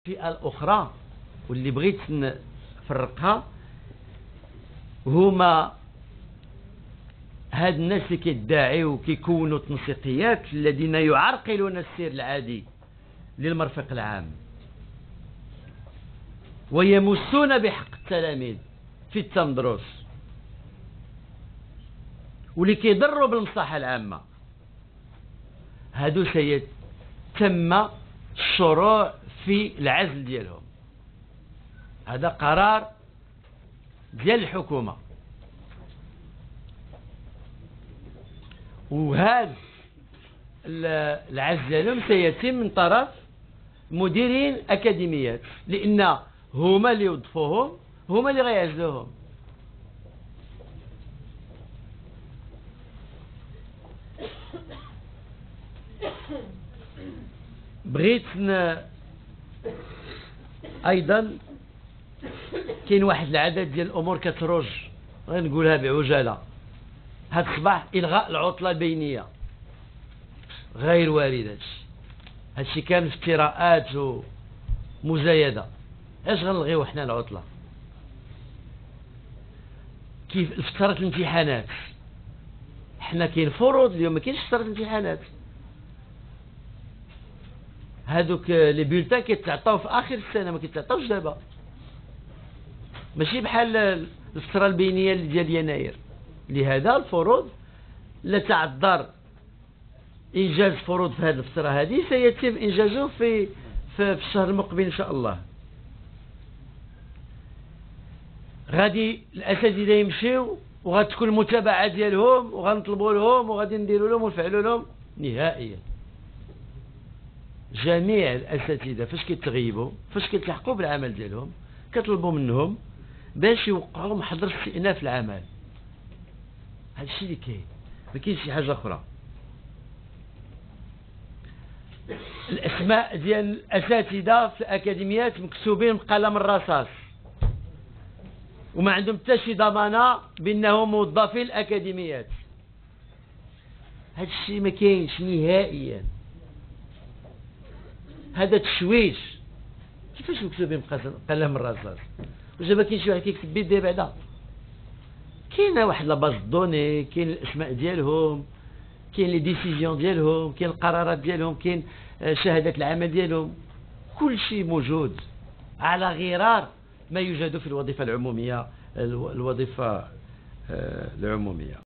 الفئة الأخرى واللي بغيت نفرقها هما هاد الناس اللي كيدعيو كيكونوا تنسيقيات الذين يعرقلون السير العادي للمرفق العام ويمسون بحق التلاميذ في التمدرس واللي كيضروا بالمصلحة العامة. هادو سيتم الشروع في العزل ديالهم. هذا قرار ديال الحكومة، وهذا العزل ديالهم سيتم من طرف مديرين أكاديميات، لأن هما اللي يوظفوهم، هما اللي غيعزلوهم. بغيت ايضا كاين واحد العدد ديال الامور كتروج، غنقولها بعجاله. هاد الصباح الغاء العطله البينيه غير وارد. هادشي كامل افتراءات ومزايده. اش غنلغيو حنا العطله؟ كيف فتره الامتحانات؟ حنا كاين فروض اليوم، ما كاينش فتره الامتحانات. هادوك لي بولتان كيتعطاو في اخر السنه، ما كيتعطاوش دابا. ماشي بحال الفتره البينيه ديال يناير. لهذا الفروض لا تعذر انجاز فروض في هذه الفتره هذه، سيتم انجازه في الشهر المقبل ان شاء الله. غادي الاساتذه يمشيو وغتكون المتابعه ديالهم وغنطلبوا لهم وغادي نديروا لهم ونفعلوا لهم نهائيا. جميع الاساتذه فاش كيتغيبوا، فاش كيتلحقوا بالعمل ديالهم، كطلبوا منهم باش يوقعوا محضر استئناف العمل. هادشي اللي كاين، ما كاينش شي حاجه اخرى. الاسماء ديال الاساتذه في الاكاديميات مكتوبين بقلم الرصاص وما عندهم حتى شي ضمانه بانهم موظفين الاكاديميات. هادشي ما كاينش نهائيا. هذا تشويش. كيفاش مكتوبين بقلم الرصاص؟ واش ما كاينش واحد كيكتب بيديه بعدا؟ كاينه واحد لاباز دوني، كاين الاسماء ديالهم، كاين لي ديسيزيون ديالهم، كاين القرارات ديالهم، كاين شهادات العمل ديالهم، كل شيء موجود على غرار ما يوجد في الوظيفه العموميه.